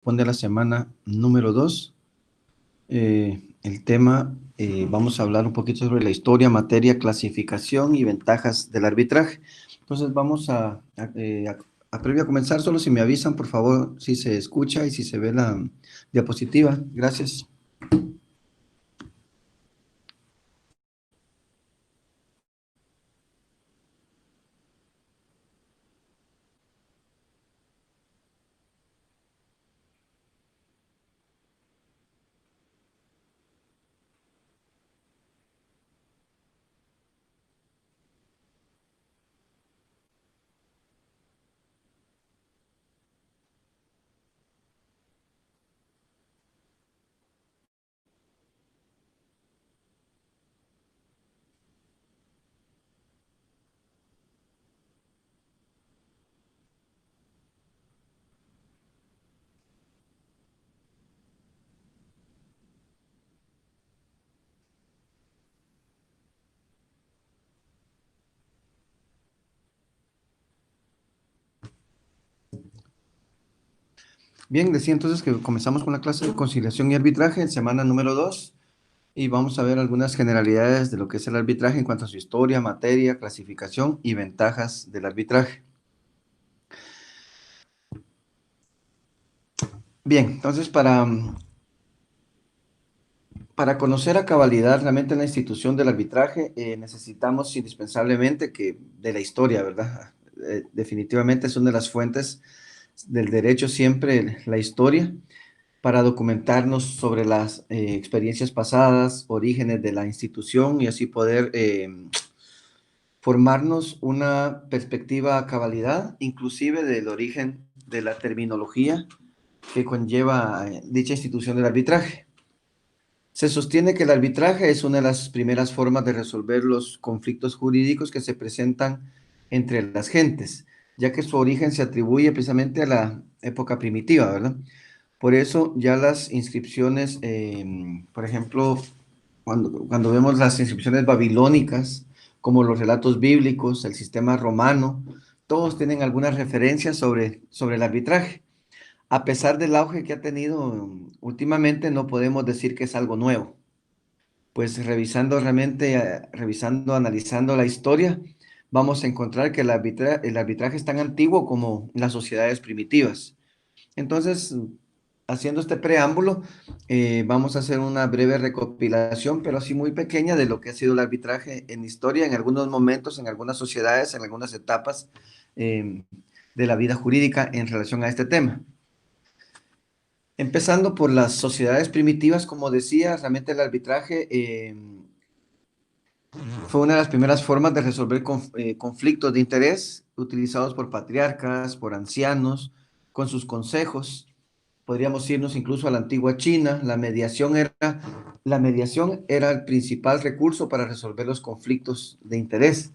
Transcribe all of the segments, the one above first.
Corresponde a la semana número 2. El tema, vamos a hablar un poquito sobre la historia, materia, clasificación y ventajas del arbitraje. Entonces vamos previo a comenzar, solo si me avisan, por favor, si se escucha y si se ve la diapositiva. Gracias. Bien, decía entonces que comenzamos con la clase de conciliación y arbitraje en semana número 2 y vamos a ver algunas generalidades de lo que es el arbitraje en cuanto a su historia, materia, clasificación y ventajas del arbitraje. Bien, entonces para conocer a cabalidad realmente la institución del arbitraje, necesitamos indispensablemente que de la historia, ¿verdad? Definitivamente es una de las fuentes del derecho siempre la historia para documentarnos sobre las experiencias pasadas, orígenes de la institución y así poder formarnos una perspectiva a cabalidad, inclusive del origen de la terminología que conlleva dicha institución del arbitraje. Se sostiene que el arbitraje es una de las primeras formas de resolver los conflictos jurídicos que se presentan entre las gentes, ya que su origen se atribuye precisamente a la época primitiva, ¿verdad? Por eso ya las inscripciones, por ejemplo, cuando vemos las inscripciones babilónicas, como los relatos bíblicos, el sistema romano, todos tienen algunas referencias sobre el arbitraje. A pesar del auge que ha tenido últimamente, no podemos decir que es algo nuevo. Pues revisando realmente, revisando, analizando la historia, vamos a encontrar que el arbitraje es tan antiguo como las sociedades primitivas. Entonces, haciendo este preámbulo, vamos a hacer una breve recopilación, pero así muy pequeña, de lo que ha sido el arbitraje en historia, en algunos momentos, en algunas sociedades, en algunas etapas eh, de la vida jurídica en relación a este tema. Empezando por las sociedades primitivas, como decía, realmente el arbitraje fue una de las primeras formas de resolver conflictos de interés utilizados por patriarcas, por ancianos, con sus consejos. Podríamos irnos incluso a la antigua China. La mediación era el principal recurso para resolver los conflictos de interés.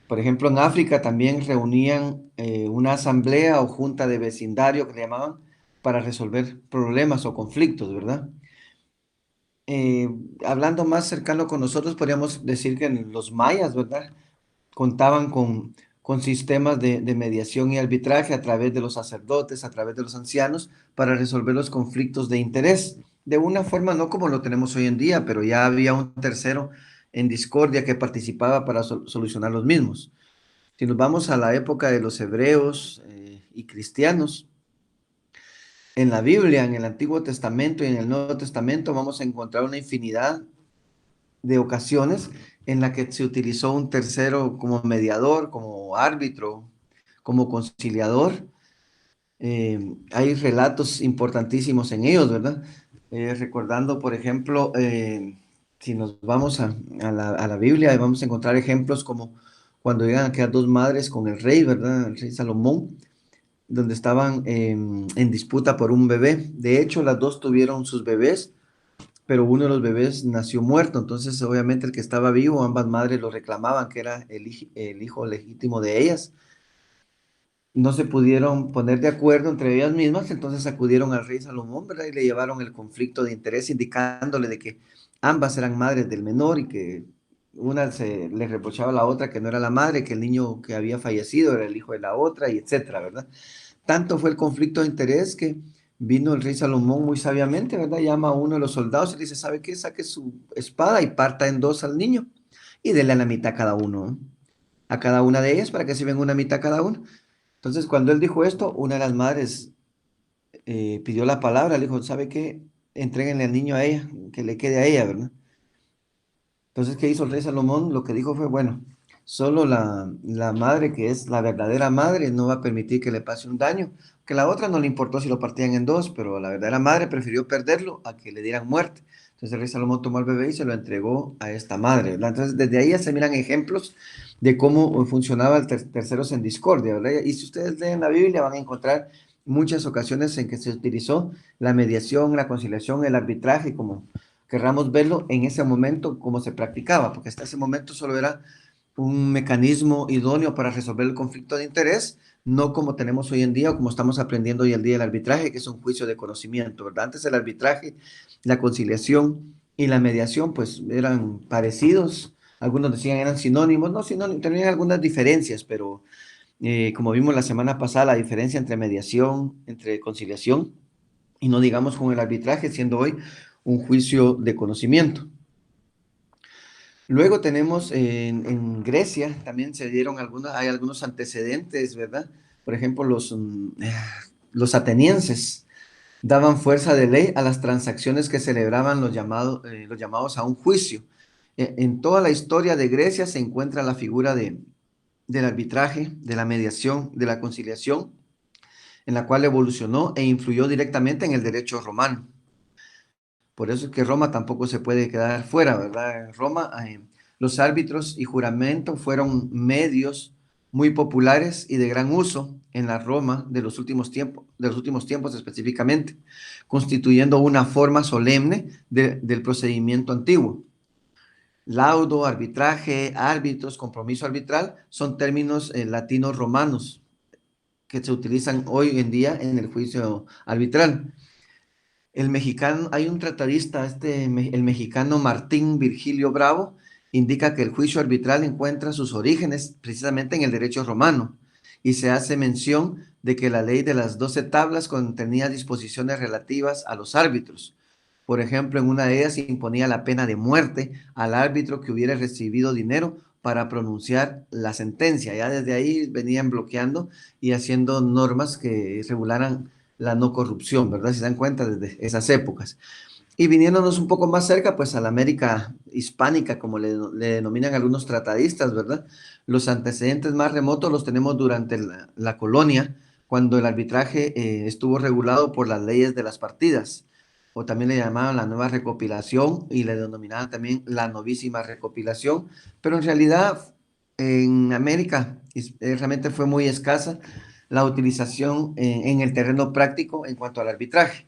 Por ejemplo, en África también reunían una asamblea o junta de vecindario que le llamaban para resolver problemas o conflictos, ¿verdad? eh, Hablando más cercano con nosotros, podríamos decir que los mayas, ¿verdad? Contaban con sistemas de mediación y arbitraje a través de los sacerdotes, a través de los ancianos, para resolver los conflictos de interés. De una forma no como lo tenemos hoy en día, pero ya había un tercero en discordia que participaba para solucionar los mismos. Si nos vamos a la época de los hebreos y cristianos, en la Biblia, en el Antiguo Testamento y en el Nuevo Testamento, vamos a encontrar una infinidad de ocasiones en la que se utilizó un tercero como mediador, como árbitro, como conciliador. Hay relatos importantísimos en ellos, ¿verdad? Recordando, por ejemplo, si nos vamos a la Biblia, vamos a encontrar ejemplos como cuando llegan a quedar dos madres con el rey, ¿verdad? El rey Salomón, donde estaban en disputa por un bebé. De hecho, las dos tuvieron sus bebés, pero uno de los bebés nació muerto, entonces obviamente el que estaba vivo, ambas madres lo reclamaban, que era el hijo legítimo de ellas. No se pudieron poner de acuerdo entre ellas mismas, entonces acudieron al rey Salomón, ¿verdad? Y le llevaron el conflicto de interés, indicándole de que ambas eran madres del menor y que una se le reprochaba a la otra que no era la madre, que el niño que había fallecido era el hijo de la otra, y etcétera, ¿verdad? Tanto fue el conflicto de interés que vino el rey Salomón muy sabiamente, ¿verdad? Llama a uno de los soldados y le dice, ¿sabe qué? Saque su espada y parta en dos al niño y dele a la mitad a cada uno, ¿no? A cada una de ellas para que se venga una mitad cada uno. Entonces, cuando él dijo esto, una de las madres pidió la palabra, le dijo, ¿sabe qué? Entréguenle al niño a ella, que le quede a ella, ¿verdad? Entonces, ¿qué hizo el rey Salomón? Lo que dijo fue, bueno, solo la madre, que es la verdadera madre, no va a permitir que le pase un daño, que la otra no le importó si lo partían en dos, pero la verdadera madre prefirió perderlo a que le dieran muerte. Entonces el rey Salomón tomó al bebé y se lo entregó a esta madre, ¿verdad? Entonces desde ahí ya se miran ejemplos de cómo funcionaba el terceros en discordia, ¿verdad? Y si ustedes leen la Biblia van a encontrar muchas ocasiones en que se utilizó la mediación, la conciliación, el arbitraje como querramos verlo en ese momento como se practicaba, porque hasta ese momento solo era un mecanismo idóneo para resolver el conflicto de interés, no como tenemos hoy en día o como estamos aprendiendo hoy en día el arbitraje, que es un juicio de conocimiento, ¿verdad? Antes el arbitraje, la conciliación y la mediación, pues eran parecidos, algunos decían eran sinónimos, no sinónimos, tenían algunas diferencias, pero como vimos la semana pasada, la diferencia entre mediación, entre conciliación y no digamos con el arbitraje, siendo hoy un juicio de conocimiento. Luego tenemos en Grecia, también se dieron hay algunos antecedentes, ¿verdad? Por ejemplo, los atenienses daban fuerza de ley a las transacciones que celebraban los llamados a un juicio. En toda la historia de Grecia se encuentra la figura del arbitraje, de la mediación, de la conciliación, en la cual evolucionó e influyó directamente en el derecho romano. Por eso es que Roma tampoco se puede quedar fuera, ¿verdad? En Roma, los árbitros y juramento fueron medios muy populares y de gran uso en la Roma de los últimos tiempos específicamente, constituyendo una forma solemne del procedimiento antiguo. Laudo, arbitraje, árbitros, compromiso arbitral son términos latinos romanos que se utilizan hoy en día en el juicio arbitral. El mexicano, hay un tratadista, el mexicano Martín Virgilio Bravo, indica que el juicio arbitral encuentra sus orígenes precisamente en el derecho romano y se hace mención de que la ley de las 12 tablas contenía disposiciones relativas a los árbitros. Por ejemplo, en una de ellas se imponía la pena de muerte al árbitro que hubiera recibido dinero para pronunciar la sentencia. Ya desde ahí venían bloqueando y haciendo normas que regularan la no corrupción, ¿verdad? Si se dan cuenta desde esas épocas. Y viniéndonos un poco más cerca, pues a la América hispánica, como le denominan algunos tratadistas, ¿verdad? Los antecedentes más remotos los tenemos durante la colonia, cuando el arbitraje estuvo regulado por las leyes de las partidas, o también le llamaban la nueva recopilación y le denominaban también la novísima recopilación, pero en realidad en América realmente fue muy escasa la utilización en el terreno práctico en cuanto al arbitraje.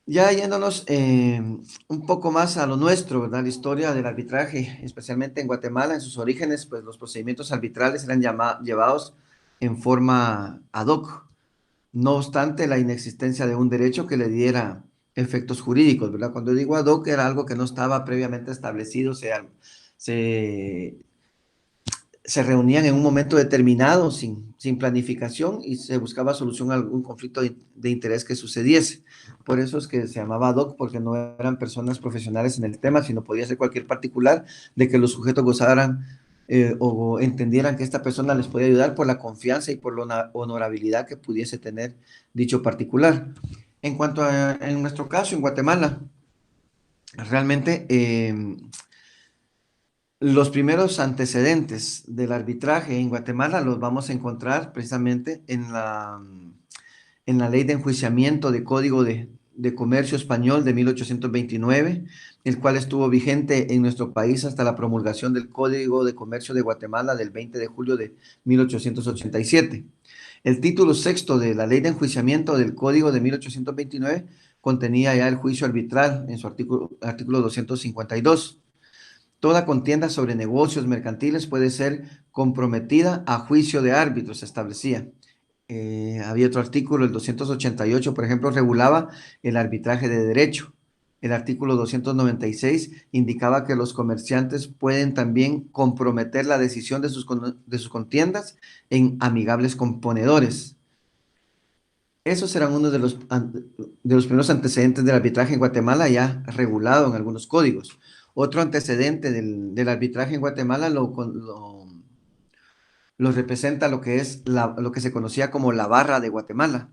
Ya yéndonos un poco más a lo nuestro, ¿verdad? La historia del arbitraje, especialmente en Guatemala, en sus orígenes, pues los procedimientos arbitrales eran llevados en forma ad hoc, no obstante la inexistencia de un derecho que le diera efectos jurídicos, ¿verdad? Cuando digo ad hoc era algo que no estaba previamente establecido, se, se reunían en un momento determinado, sin planificación, y se buscaba solución a algún conflicto de interés que sucediese. Por eso es que se llamaba ad hoc, porque no eran personas profesionales en el tema, sino podía ser cualquier particular de que los sujetos gozaran o entendieran que esta persona les podía ayudar por la confianza y por la honorabilidad que pudiese tener dicho particular. En cuanto a, en nuestro caso, en Guatemala, realmente los primeros antecedentes del arbitraje en Guatemala los vamos a encontrar precisamente en la ley de enjuiciamiento de Código de Comercio Español de 1829, el cual estuvo vigente en nuestro país hasta la promulgación del Código de Comercio de Guatemala del 20 de julio de 1887. El título sexto de la ley de enjuiciamiento del Código de 1829 contenía ya el juicio arbitral en su artículo 252. Toda contienda sobre negocios mercantiles puede ser comprometida a juicio de árbitros, se establecía. Había otro artículo, el 288, por ejemplo, regulaba el arbitraje de derecho. El artículo 296 indicaba que los comerciantes pueden también comprometer la decisión de sus contiendas en amigables componedores. Esos eran uno de los primeros antecedentes del arbitraje en Guatemala, ya regulado en algunos códigos. Otro antecedente del arbitraje en Guatemala lo representa lo que es lo que se conocía como la Barra de Guatemala.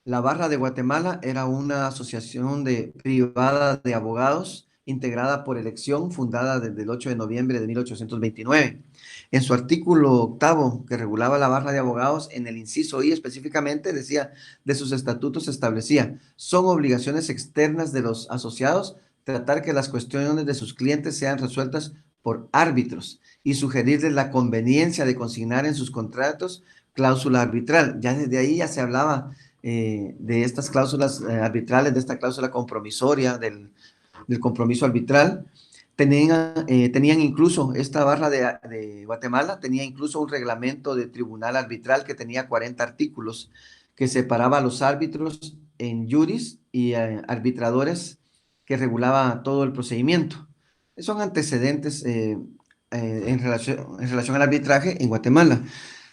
La Barra de Guatemala era una asociación privada de abogados integrada por elección, fundada desde el 8 de noviembre de 1829. En su artículo octavo, que regulaba la Barra de Abogados, en el inciso I específicamente decía, de sus estatutos establecía, son obligaciones externas de los asociados tratar que las cuestiones de sus clientes sean resueltas por árbitros y sugerirles la conveniencia de consignar en sus contratos cláusula arbitral. Ya desde ahí ya se hablaba de estas cláusulas arbitrales, de esta cláusula compromisoria, del compromiso arbitral. Tenían incluso, esta barra de Guatemala tenía incluso un reglamento de tribunal arbitral que tenía 40 artículos que separaba a los árbitros en juris y arbitradores que regulaba todo el procedimiento. Son antecedentes en relación al arbitraje en Guatemala.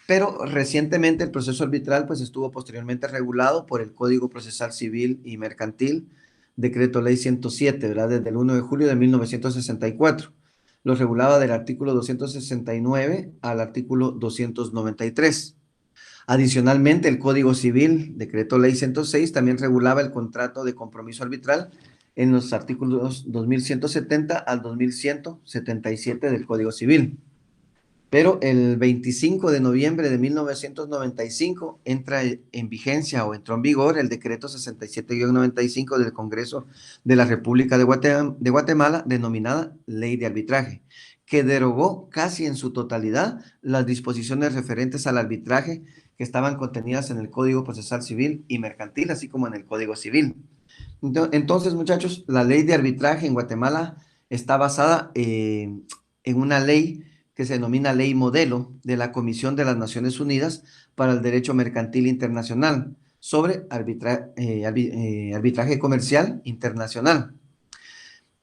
Pero recientemente el proceso arbitral pues estuvo posteriormente regulado por el Código Procesal Civil y Mercantil, Decreto Ley 107, ¿verdad? Desde el 1 de julio de 1964. Lo regulaba del artículo 269 al artículo 293. Adicionalmente, el Código Civil, Decreto Ley 106, también regulaba el contrato de compromiso arbitral en los artículos 2170 al 2177 del Código Civil. Pero el 25 de noviembre de 1995 entra en vigencia o entró en vigor el decreto 67-95 del Congreso de la República de Guatemala, denominada Ley de Arbitraje, que derogó casi en su totalidad las disposiciones referentes al arbitraje que estaban contenidas en el Código Procesal Civil y Mercantil, así como en el Código Civil. Entonces, muchachos, la ley de arbitraje en Guatemala está basada en una ley que se denomina Ley Modelo de la Comisión de las Naciones Unidas para el Derecho Mercantil Internacional sobre arbitraje comercial internacional.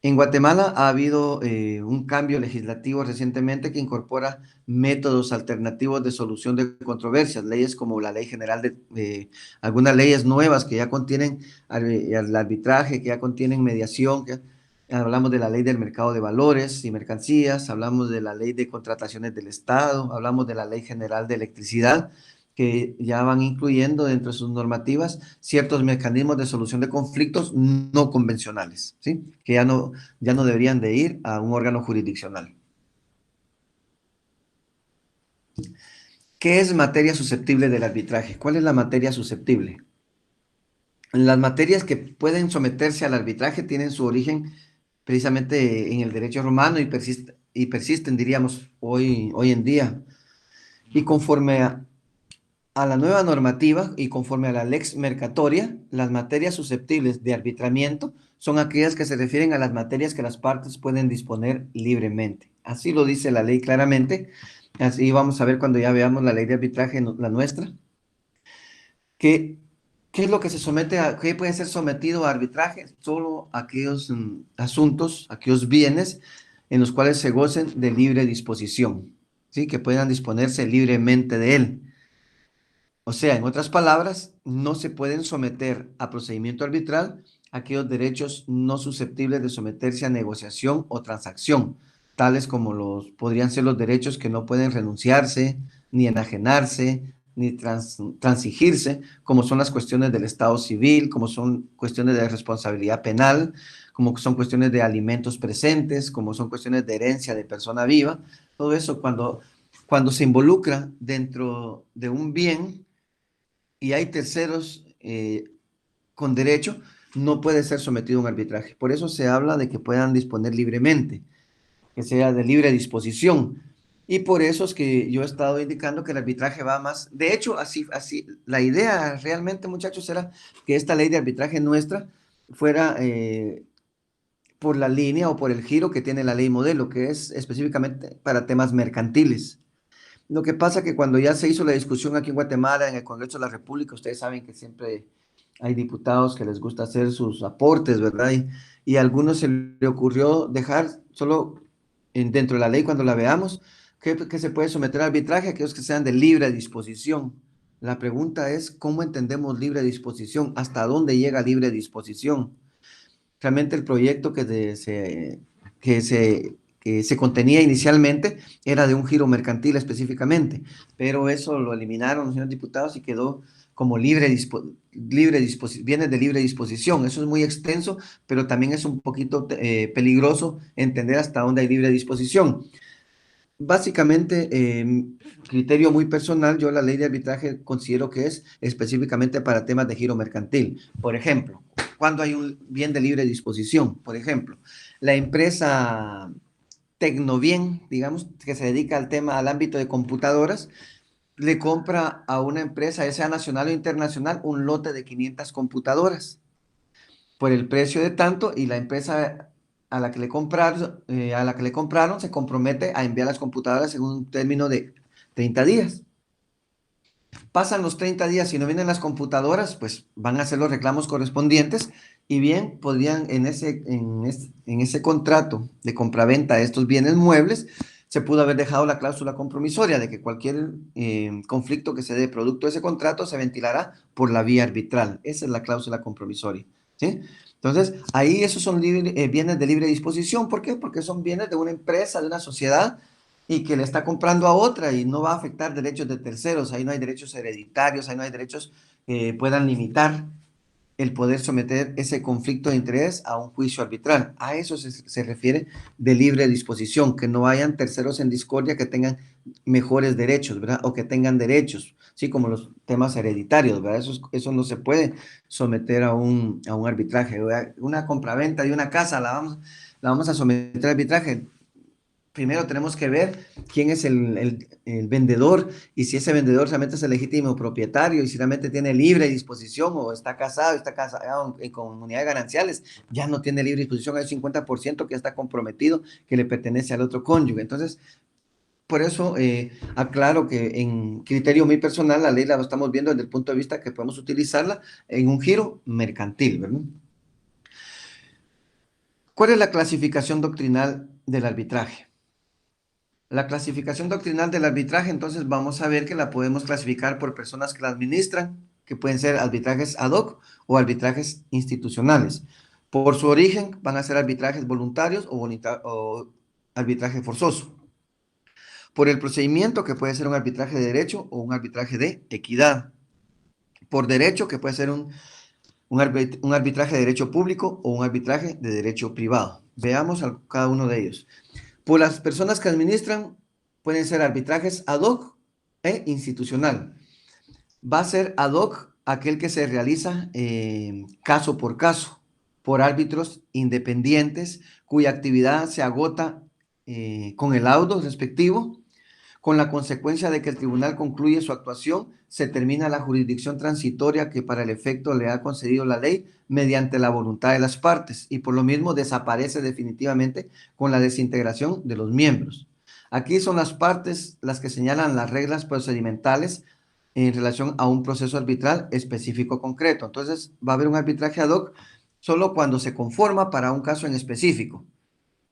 En Guatemala ha habido un cambio legislativo recientemente que incorpora métodos alternativos de solución de controversias, leyes como la Ley General algunas leyes nuevas que ya contienen el arbitraje, que ya contienen mediación, hablamos de la Ley del Mercado de Valores y Mercancías, hablamos de la Ley de Contrataciones del Estado, hablamos de la Ley General de Electricidad, que ya van incluyendo dentro de sus normativas ciertos mecanismos de solución de conflictos no convencionales, ¿sí? Que ya no deberían de ir a un órgano jurisdiccional. ¿Qué es materia susceptible del arbitraje? ¿Cuál es la materia susceptible? Las materias que pueden someterse al arbitraje tienen su origen precisamente en el derecho romano y persisten, diríamos, hoy en día. Y conforme a la nueva normativa y conforme a la lex mercatoria, las materias susceptibles de arbitramiento son aquellas que se refieren a las materias que las partes pueden disponer libremente. Así lo dice la ley claramente. Así vamos a ver cuando ya veamos la ley de arbitraje, la nuestra, que qué es lo que qué puede ser sometido a arbitraje, solo aquellos asuntos, aquellos bienes en los cuales se gocen de libre disposición, ¿sí? Que puedan disponerse libremente de él. O sea, en otras palabras, no se pueden someter a procedimiento arbitral aquellos derechos no susceptibles de someterse a negociación o transacción, tales como podrían ser los derechos que no pueden renunciarse, ni enajenarse, ni transigirse, como son las cuestiones del Estado civil, como son cuestiones de responsabilidad penal, como son cuestiones de alimentos presentes, como son cuestiones de herencia de persona viva. Todo eso cuando se involucra dentro de un bien y hay terceros con derecho, no puede ser sometido a un arbitraje. Por eso se habla de que puedan disponer libremente, que sea de libre disposición. Y por eso es que yo he estado indicando que el arbitraje va más. De hecho, la idea realmente, muchachos, era que esta ley de arbitraje nuestra fuera por la línea o por el giro que tiene la ley modelo, que es específicamente para temas mercantiles. Lo que pasa que cuando ya se hizo la discusión aquí en Guatemala, en el Congreso de la República, ustedes saben que siempre hay diputados que les gusta hacer sus aportes, ¿verdad? Y a algunos se le ocurrió dejar solo dentro de la ley, cuando la veamos, que se puede someter a arbitraje a aquellos que sean de libre disposición. La pregunta es, ¿cómo entendemos libre disposición? ¿Hasta dónde llega libre disposición? Realmente el proyecto que se contenía inicialmente era de un giro mercantil específicamente, pero eso lo eliminaron los señores diputados y quedó como bienes de libre disposición. Eso es muy extenso, pero también es un poquito peligroso entender hasta dónde hay libre disposición. Básicamente, criterio muy personal, yo la ley de arbitraje considero que es específicamente para temas de giro mercantil. Por ejemplo, cuando hay un bien de libre disposición, por ejemplo, la empresa Tecnovien, digamos, que se dedica al tema, al ámbito de computadoras, le compra a una empresa, ya sea nacional o internacional, un lote de 500 computadoras por el precio de tanto y la empresa a la que le compraron se compromete a enviar las computadoras en un término de 30 días. Pasan los 30 días y no vienen las computadoras, pues van a hacer los reclamos correspondientes y bien podrían en ese contrato de compraventa de estos bienes muebles, se pudo haber dejado la cláusula compromisoria de que cualquier conflicto que se dé producto de ese contrato se ventilará por la vía arbitral. Esa es la cláusula compromisoria. ¿Sí? Entonces, ahí esos son bienes de libre disposición. ¿Por qué? Porque son bienes de una empresa, de una sociedad y que le está comprando a otra y no va a afectar derechos de terceros. Ahí no hay derechos hereditarios, ahí no hay derechos que puedan limitar el poder someter ese conflicto de interés a un juicio arbitral. A eso se refiere de libre disposición, que no hayan terceros en discordia que tengan mejores derechos, ¿verdad? O que tengan derechos, sí, como los temas hereditarios, ¿verdad? Eso no se puede someter a un arbitraje. Una compraventa de una casa la vamos a someter a arbitraje. Primero tenemos que ver quién es el vendedor y si ese vendedor realmente es el legítimo propietario y si realmente tiene libre disposición o está casado en comunidades gananciales, ya no tiene libre disposición, hay un 50% que está comprometido que le pertenece al otro cónyuge. Entonces, por eso aclaro que en criterio muy personal la ley la estamos viendo desde el punto de vista que podemos utilizarla en un giro mercantil, ¿verdad? ¿Cuál es la clasificación doctrinal del arbitraje? La clasificación doctrinal del arbitraje, entonces vamos a ver que la podemos clasificar por personas que la administran, que pueden ser arbitrajes ad hoc o arbitrajes institucionales. Por su origen van a ser arbitrajes voluntarios o arbitraje forzoso. Por el procedimiento, que puede ser un arbitraje de derecho o un arbitraje de equidad. Por derecho, que puede ser un arbitraje de derecho público o un arbitraje de derecho privado. Veamos cada uno de ellos. Por las personas que administran, pueden ser arbitrajes ad hoc e institucional. Va a ser ad hoc aquel que se realiza caso por árbitros independientes, cuya actividad se agota con el laudo respectivo, con la consecuencia de que el tribunal concluye su actuación, se termina la jurisdicción transitoria que para el efecto le ha concedido la ley mediante la voluntad de las partes y por lo mismo desaparece definitivamente con la desintegración de los miembros. Aquí son las partes las que señalan las reglas procedimentales en relación a un proceso arbitral específico concreto. Entonces va a haber un arbitraje ad hoc solo cuando se conforma para un caso en específico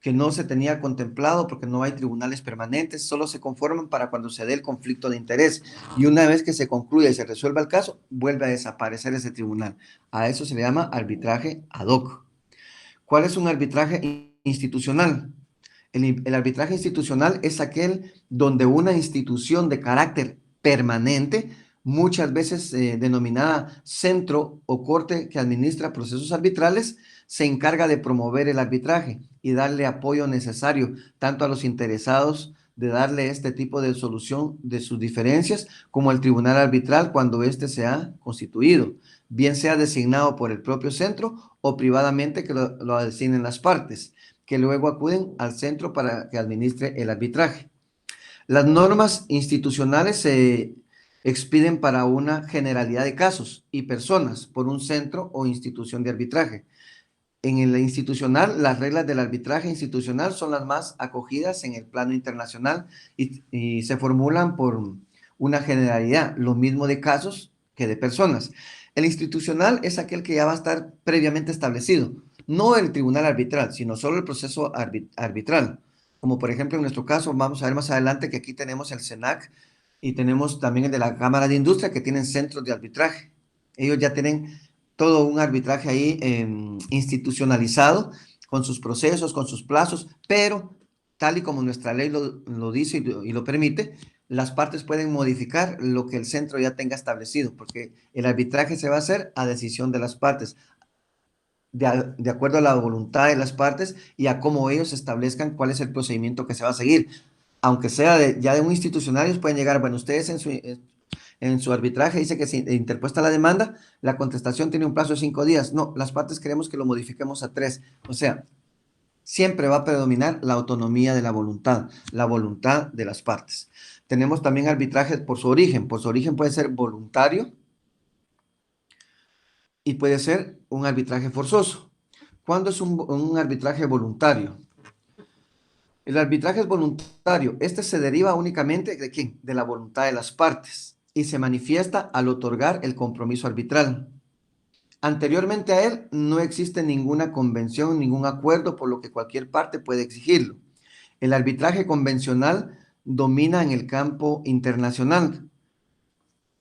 que no se tenía contemplado porque no hay tribunales permanentes, solo se conforman para cuando se dé el conflicto de interés. Y una vez que se concluya y se resuelva el caso, vuelve a desaparecer ese tribunal. A eso se le llama arbitraje ad hoc. ¿Cuál es un arbitraje institucional? El arbitraje institucional es aquel donde una institución de carácter permanente, muchas veces denominada centro o corte que administra procesos arbitrales, se encarga de promover el arbitraje y darle apoyo necesario tanto a los interesados de darle este tipo de solución de sus diferencias como al tribunal arbitral cuando éste se ha constituido, bien sea designado por el propio centro o privadamente que lo designen las partes que luego acuden al centro para que administre el arbitraje. Las normas institucionales se expiden para una generalidad de casos y personas por un centro o institución de arbitraje. En el institucional, las reglas del arbitraje institucional son las más acogidas en el plano internacional y se formulan por una generalidad, lo mismo de casos que de personas. El institucional es aquel que ya va a estar previamente establecido, no el tribunal arbitral, sino solo el proceso arbitral. Como por ejemplo en nuestro caso, vamos a ver más adelante que aquí tenemos el SENAC Y tenemos también el de la Cámara de Industria, que tienen centros de arbitraje. Ellos ya tienen todo un arbitraje ahí institucionalizado, con sus procesos, con sus plazos, pero tal y como nuestra ley lo dice y lo permite, las partes pueden modificar lo que el centro ya tenga establecido, porque el arbitraje se va a hacer a decisión de las partes, de acuerdo a la voluntad de las partes y a cómo ellos establezcan cuál es el procedimiento que se va a seguir. Aunque sea ya de un institucional, ellos pueden llegar, bueno, ustedes en su arbitraje dice que si interpuesta la demanda, la contestación tiene un plazo de 5 días. No, las partes queremos que lo modifiquemos a 3. O sea, siempre va a predominar la autonomía de la voluntad de las partes. Tenemos también arbitraje por su origen. Por su origen puede ser voluntario y puede ser un arbitraje forzoso. ¿Cuándo es un arbitraje voluntario? El arbitraje es voluntario. Este se deriva únicamente de ¿quién? De la voluntad de las partes y se manifiesta al otorgar el compromiso arbitral. Anteriormente a él no existe ninguna convención, ningún acuerdo, por lo que cualquier parte puede exigirlo. El arbitraje convencional domina en el campo internacional.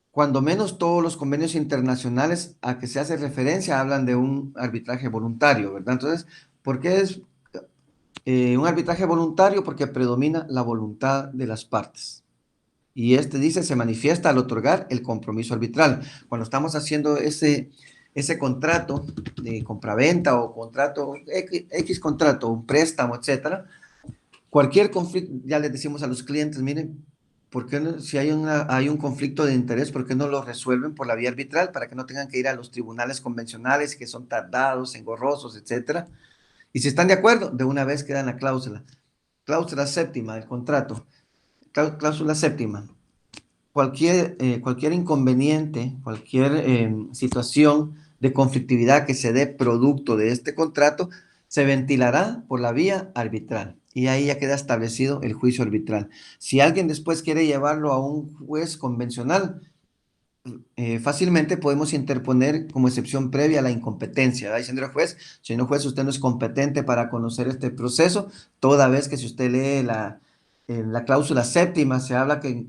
Cuando menos todos los convenios internacionales a que se hace referencia hablan de un arbitraje voluntario, ¿verdad? Entonces, ¿por qué es un arbitraje voluntario? Porque predomina la voluntad de las partes. Y este dice, se manifiesta al otorgar el compromiso arbitral. Cuando estamos haciendo ese contrato de compraventa o contrato, X contrato, un préstamo, etcétera, cualquier conflicto, ya les decimos a los clientes, miren, ¿por qué no, si hay un conflicto de interés, por qué no lo resuelven por la vía arbitral para que no tengan que ir a los tribunales convencionales que son tardados, engorrosos, etcétera? Y si están de acuerdo, de una vez queda en la cláusula. Cláusula séptima del contrato. Cláusula séptima. Cualquier inconveniente, cualquier situación de conflictividad que se dé producto de este contrato, se ventilará por la vía arbitral. Y ahí ya queda establecido el juicio arbitral. Si alguien después quiere llevarlo a un juez convencional, fácilmente podemos interponer como excepción previa la incompetencia, ¿verdad? Diciendo al juez, señor juez, usted no es competente para conocer este proceso, toda vez que si usted lee la cláusula séptima, se habla que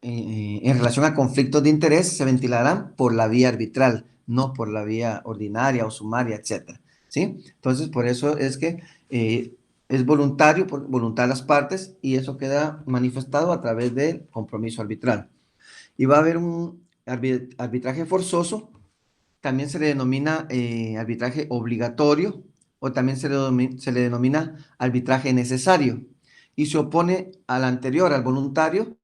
en relación a conflictos de interés se ventilarán por la vía arbitral, no por la vía ordinaria o sumaria, etcétera, ¿sí? Entonces, por eso es que es voluntario, por voluntad de las partes, y eso queda manifestado a través del compromiso arbitral. Y va a haber un arbitraje forzoso, también se le denomina arbitraje obligatorio o también se le denomina arbitraje necesario y se opone al anterior, al voluntario,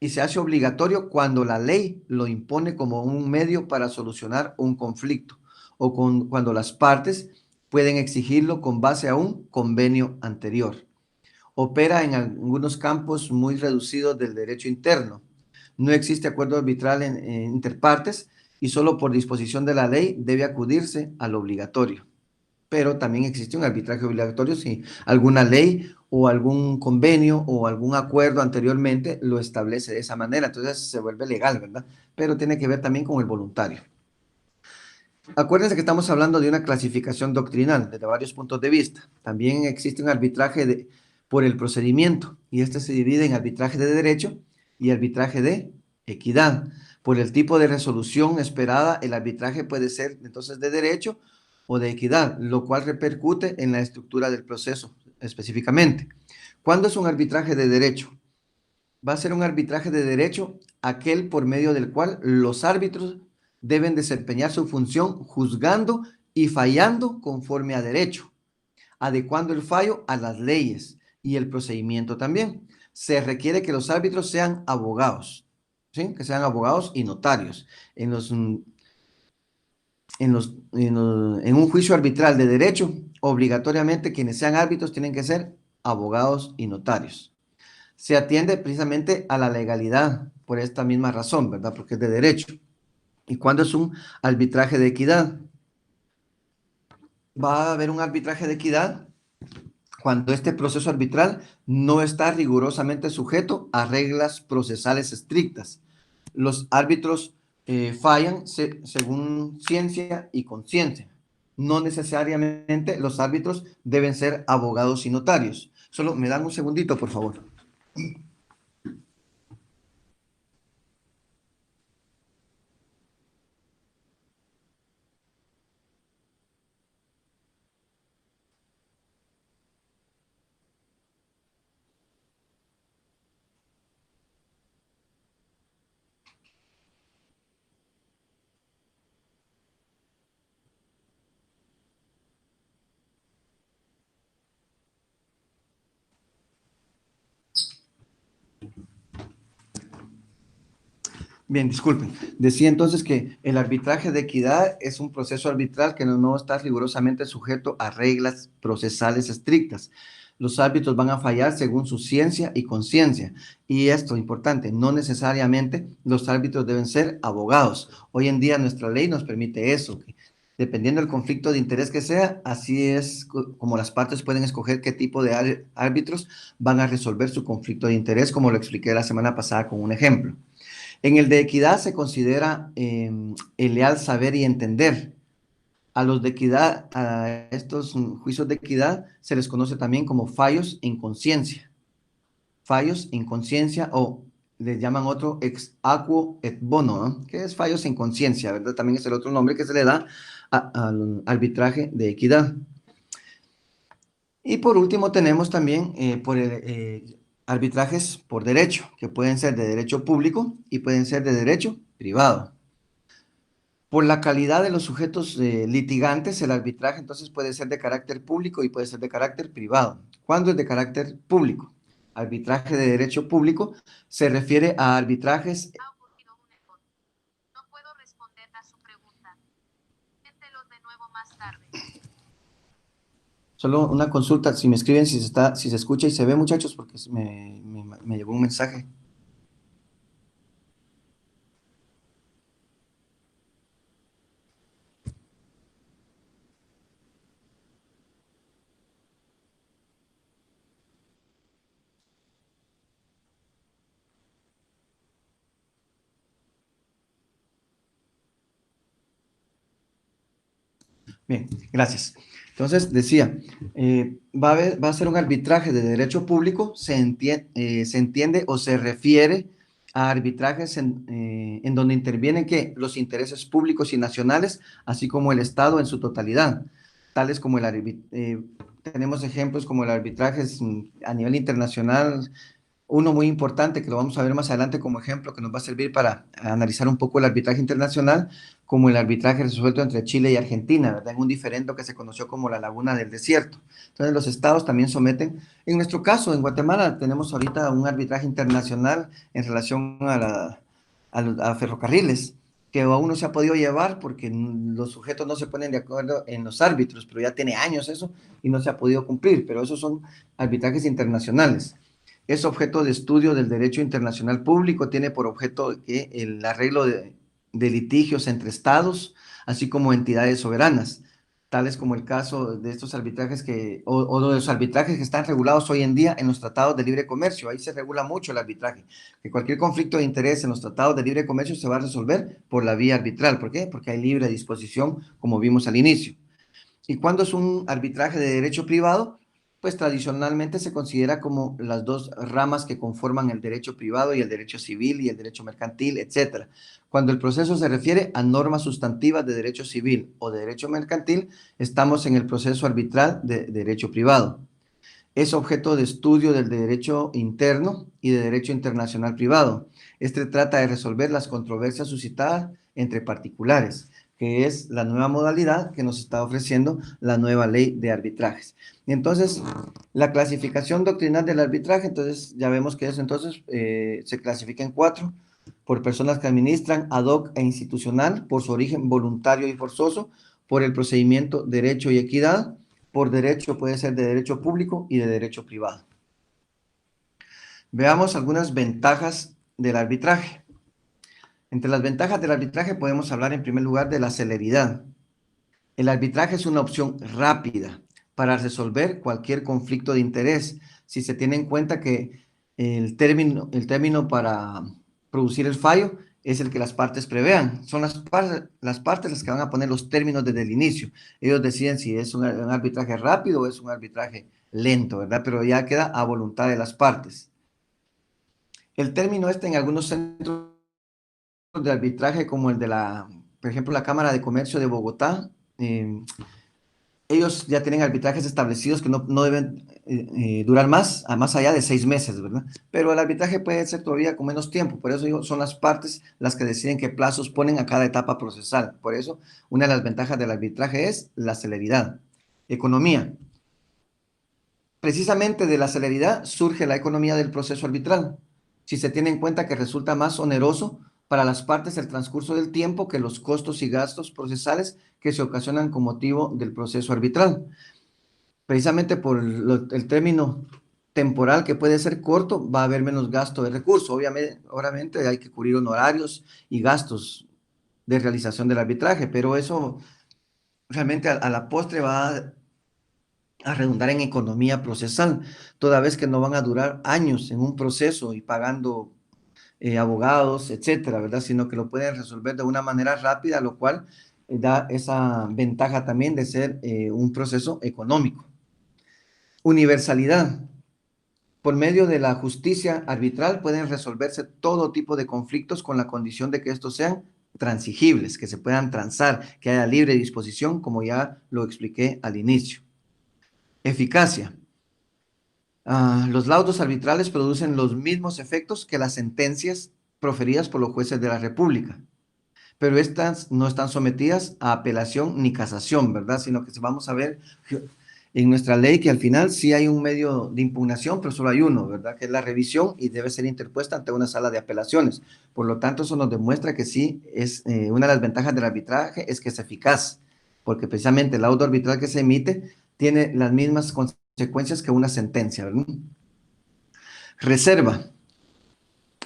y se hace obligatorio cuando la ley lo impone como un medio para solucionar un conflicto o cuando las partes pueden exigirlo con base a un convenio anterior. Opera en algunos campos muy reducidos del derecho interno. No existe acuerdo arbitral en interpartes y solo por disposición de la ley debe acudirse al obligatorio. Pero también existe un arbitraje obligatorio si alguna ley o algún convenio o algún acuerdo anteriormente lo establece de esa manera. Entonces se vuelve legal, ¿verdad? Pero tiene que ver también con el voluntario. Acuérdense que estamos hablando de una clasificación doctrinal desde varios puntos de vista. También existe un arbitraje por el procedimiento y este se divide en arbitraje de derecho y arbitraje de equidad. Por el tipo de resolución esperada, el arbitraje puede ser entonces de derecho o de equidad, lo cual repercute en la estructura del proceso específicamente. ¿Cuándo es un arbitraje de derecho? Va a ser un arbitraje de derecho aquel por medio del cual los árbitros deben desempeñar su función juzgando y fallando conforme a derecho, adecuando el fallo a las leyes y el procedimiento también. Se requiere que los árbitros sean abogados, ¿sí? Que sean abogados y notarios. En un juicio arbitral de derecho, obligatoriamente quienes sean árbitros tienen que ser abogados y notarios. Se atiende precisamente a la legalidad por esta misma razón, ¿verdad? Porque es de derecho. ¿Y cuándo es un arbitraje de equidad? Va a haber un arbitraje de equidad cuando este proceso arbitral no está rigurosamente sujeto a reglas procesales estrictas. Los árbitros fallan según ciencia y conciencia. No necesariamente los árbitros deben ser abogados y notarios. Solo me dan un segundito, por favor. Bien, disculpen. Decía entonces que el arbitraje de equidad es un proceso arbitral que no está rigurosamente sujeto a reglas procesales estrictas. Los árbitros van a fallar según su ciencia y conciencia. Y esto, importante, no necesariamente los árbitros deben ser abogados. Hoy en día nuestra ley nos permite eso. Que dependiendo del conflicto de interés que sea, así es como las partes pueden escoger qué tipo de árbitros van a resolver su conflicto de interés, como lo expliqué la semana pasada con un ejemplo. En el de equidad se considera el leal saber y entender. A los de equidad, a estos juicios de equidad, se les conoce también como fallos en conciencia. Fallos en conciencia o les llaman otro ex aquo et bono, ¿no? Que es fallos en conciencia, ¿verdad? También es el otro nombre que se le da al arbitraje de equidad. Y por último tenemos también arbitrajes por derecho, que pueden ser de derecho público y pueden ser de derecho privado. Por la calidad de los sujetos litigantes, el arbitraje entonces puede ser de carácter público y puede ser de carácter privado. ¿Cuándo es de carácter público? Arbitraje de derecho público se refiere a arbitrajes. Ha ocurrido un error. No puedo responder a su pregunta. Mételo de nuevo más tarde. Solo una consulta, si me escriben si se escucha y se ve, muchachos, porque me llegó un mensaje. Bien, gracias. Entonces, decía, va a ser un arbitraje de derecho público, se entiende o se refiere a arbitrajes en donde intervienen que los intereses públicos y nacionales, así como el Estado en su totalidad, tales como tenemos ejemplos como el arbitraje a nivel internacional, uno muy importante que lo vamos a ver más adelante como ejemplo que nos va a servir para analizar un poco el arbitraje internacional, como el arbitraje resuelto entre Chile y Argentina, ¿verdad? En un diferendo que se conoció como la Laguna del Desierto. Entonces los estados también someten. En nuestro caso, en Guatemala, tenemos ahorita un arbitraje internacional en relación a ferrocarriles, que aún no se ha podido llevar porque los sujetos no se ponen de acuerdo en los árbitros, pero ya tiene años eso y no se ha podido cumplir, pero esos son arbitrajes internacionales. Es objeto de estudio del derecho internacional público, tiene por objeto que el arreglo de litigios entre estados, así como entidades soberanas, tales como el caso de estos arbitrajes o de los arbitrajes que están regulados hoy en día en los tratados de libre comercio. Ahí se regula mucho el arbitraje, que cualquier conflicto de interés en los tratados de libre comercio se va a resolver por la vía arbitral. ¿Por qué? Porque hay libre disposición, como vimos al inicio. ¿Y cuándo es un arbitraje de derecho privado? Pues tradicionalmente se considera como las dos ramas que conforman el derecho privado y el derecho civil y el derecho mercantil, etcétera. Cuando el proceso se refiere a normas sustantivas de derecho civil o de derecho mercantil, estamos en el proceso arbitral de derecho privado. Es objeto de estudio del derecho interno y de derecho internacional privado. Este trata de resolver las controversias suscitadas entre particulares, que es la nueva modalidad que nos está ofreciendo la nueva ley de arbitrajes. Entonces, la clasificación doctrinal del arbitraje, entonces ya vemos que eso entonces se clasifica en 4, por personas que administran ad hoc e institucional, por su origen voluntario y forzoso, por el procedimiento derecho y equidad, por derecho puede ser de derecho público y de derecho privado. Veamos algunas ventajas del arbitraje. Entre las ventajas del arbitraje podemos hablar en primer lugar de la celeridad. El arbitraje es una opción rápida para resolver cualquier conflicto de interés, si se tiene en cuenta que el término para producir el fallo es el que las partes prevean. Son las partes las que van a poner los términos desde el inicio. Ellos deciden si es un arbitraje rápido o es un arbitraje lento, ¿verdad? Pero ya queda a voluntad de las partes. El término este en algunos centros de arbitraje, como el de por ejemplo, la Cámara de Comercio de Bogotá, ellos ya tienen arbitrajes establecidos que no deben durar más allá de 6 meses, ¿verdad? Pero el arbitraje puede ser todavía con menos tiempo, por eso son las partes las que deciden qué plazos ponen a cada etapa procesal. Por eso, una de las ventajas del arbitraje es la celeridad. Economía. Precisamente de la celeridad surge la economía del proceso arbitral. Si se tiene en cuenta que resulta más oneroso para las partes el transcurso del tiempo que los costos y gastos procesales que se ocasionan con motivo del proceso arbitral. Precisamente por el término temporal que puede ser corto, va a haber menos gasto de recursos. Obviamente hay que cubrir honorarios y gastos de realización del arbitraje, pero eso realmente a la postre va a redundar en economía procesal, toda vez que no van a durar años en un proceso y pagando abogados, etcétera, ¿verdad? Sino que lo pueden resolver de una manera rápida, lo cual da esa ventaja también de ser un proceso económico. Universalidad. Por medio de la justicia arbitral pueden resolverse todo tipo de conflictos con la condición de que estos sean transigibles, que se puedan transar, que haya libre disposición, como ya lo expliqué al inicio. Eficacia. Los laudos arbitrales producen los mismos efectos que las sentencias proferidas por los jueces de la República, pero estas no están sometidas a apelación ni casación, ¿verdad? Sino que vamos a ver en nuestra ley que al final sí hay un medio de impugnación, pero solo hay uno, ¿verdad? Que es la revisión y debe ser interpuesta ante una sala de apelaciones. Por lo tanto, eso nos demuestra que sí es una de las ventajas del arbitraje es que es eficaz, porque precisamente el laudo arbitral que se emite tiene las mismas consecuencias que una sentencia, ¿verdad? Reserva.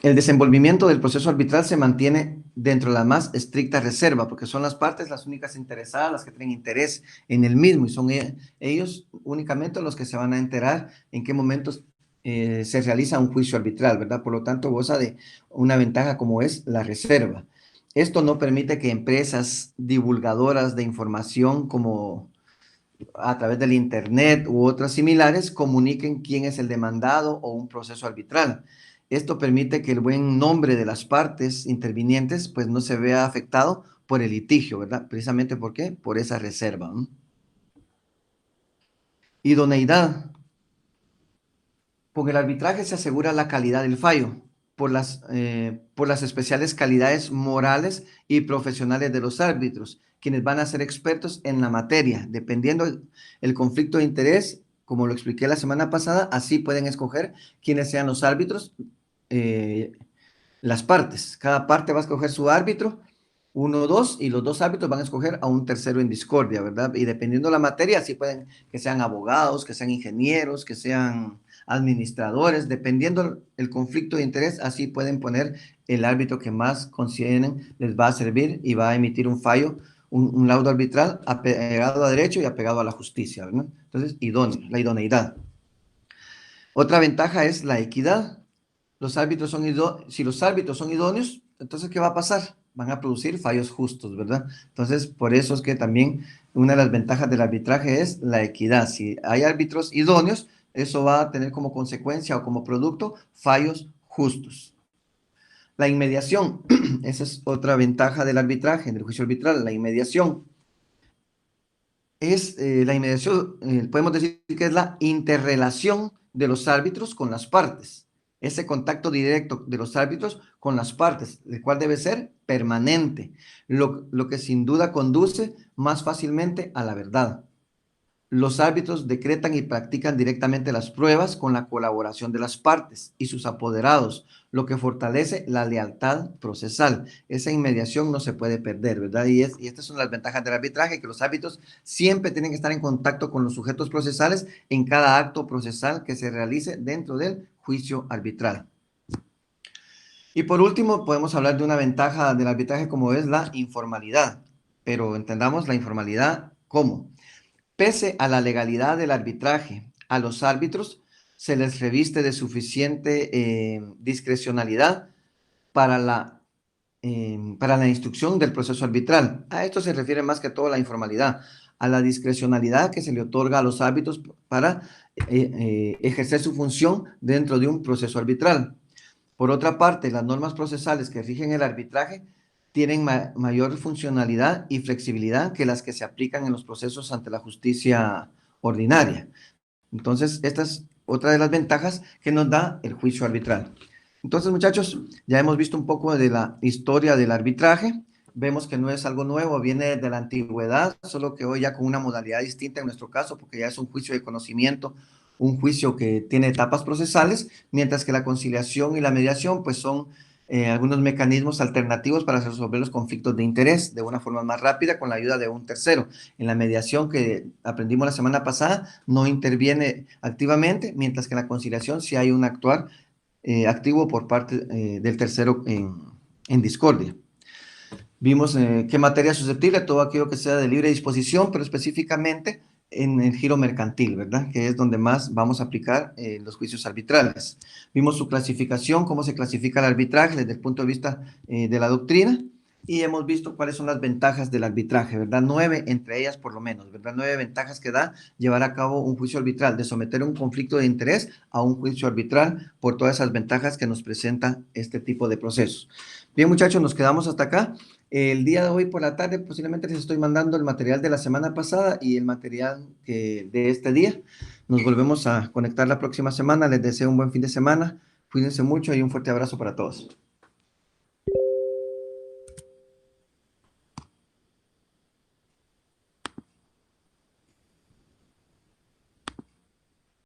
El desenvolvimiento del proceso arbitral se mantiene dentro de la más estricta reserva, porque son las partes las únicas interesadas, las que tienen interés en el mismo, y son ellos únicamente los que se van a enterar en qué momentos se realiza un juicio arbitral, ¿verdad? Por lo tanto, goza de una ventaja como es la reserva. Esto no permite que empresas divulgadoras de información como a través del Internet u otras similares comuniquen quién es el demandado o un proceso arbitral. Esto permite que el buen nombre de las partes intervinientes pues no se vea afectado por el litigio, ¿verdad? Precisamente ¿por qué? Por esa reserva, ¿no? Idoneidad. Con el arbitraje se asegura la calidad del fallo por las especiales calidades morales y profesionales de los árbitros, quienes van a ser expertos en la materia. Dependiendo el conflicto de interés, como lo expliqué la semana pasada, así pueden escoger quiénes sean los árbitros, eh, las partes. Cada parte va a escoger su árbitro, uno o dos, y los dos árbitros van a escoger a un tercero en discordia, ¿verdad? Y dependiendo de la materia, así pueden que sean abogados, que sean ingenieros, que sean administradores, dependiendo el conflicto de interés, así pueden poner el árbitro que más consideren les va a servir y va a emitir un fallo, un laudo arbitral apegado a derecho y apegado a la justicia, ¿verdad? Entonces, idóneo, la idoneidad. Otra ventaja es la equidad. Si los árbitros son idóneos, entonces, ¿qué va a pasar? Van a producir fallos justos, ¿verdad? Entonces, por eso es que también una de las ventajas del arbitraje es la equidad. Si hay árbitros idóneos, eso va a tener como consecuencia o como producto fallos justos. La inmediación, esa es otra ventaja del arbitraje, del juicio arbitral, la inmediación. La inmediación, podemos decir que es la interrelación de los árbitros con las partes. Ese contacto directo de los árbitros con las partes, el cual debe ser permanente, lo que sin duda conduce más fácilmente a la verdad. Los árbitros decretan y practican directamente las pruebas con la colaboración de las partes y sus apoderados, lo que fortalece la lealtad procesal. Esa inmediación no se puede perder, ¿verdad? Y estas son las ventajas del arbitraje, que los árbitros siempre tienen que estar en contacto con los sujetos procesales en cada acto procesal que se realice dentro del juicio arbitral. Y por último, podemos hablar de una ventaja del arbitraje como es la informalidad, pero entendamos la informalidad como pese a la legalidad del arbitraje, a los árbitros se les reviste de suficiente discrecionalidad para para la instrucción del proceso arbitral. A esto se refiere más que todo a la informalidad, a la discrecionalidad que se le otorga a los árbitros para ejercer su función dentro de un proceso arbitral. Por otra parte, las normas procesales que rigen el arbitraje tienen mayor funcionalidad y flexibilidad que las que se aplican en los procesos ante la justicia ordinaria. Entonces, esta es otra de las ventajas que nos da el juicio arbitral. Entonces, muchachos, ya hemos visto un poco de la historia del arbitraje. Vemos que no es algo nuevo, viene de la antigüedad, solo que hoy ya con una modalidad distinta en nuestro caso, porque ya es un juicio de conocimiento, un juicio que tiene etapas procesales, mientras que la conciliación y la mediación, pues son algunos mecanismos alternativos para resolver los conflictos de interés de una forma más rápida con la ayuda de un tercero. En la mediación que aprendimos la semana pasada no interviene activamente, mientras que en la conciliación sí hay un actuar activo por parte del tercero en discordia. Vimos qué materia es susceptible, todo aquello que sea de libre disposición, pero específicamente en el giro mercantil, ¿verdad? Que es donde más vamos a aplicar los juicios arbitrales. Vimos su clasificación, cómo se clasifica el arbitraje desde el punto de vista de la doctrina, y hemos visto cuáles son las ventajas del arbitraje, ¿verdad? 9 entre ellas por lo menos, ¿verdad? 9 ventajas que da llevar a cabo un juicio arbitral, de someter un conflicto de interés a un juicio arbitral por todas esas ventajas que nos presenta este tipo de procesos. Bien, muchachos, nos quedamos hasta acá. El día de hoy por la tarde posiblemente les estoy mandando el material de la semana pasada y el material de este día. Nos volvemos a conectar la próxima semana. Les deseo un buen fin de semana. Cuídense mucho y un fuerte abrazo para todos.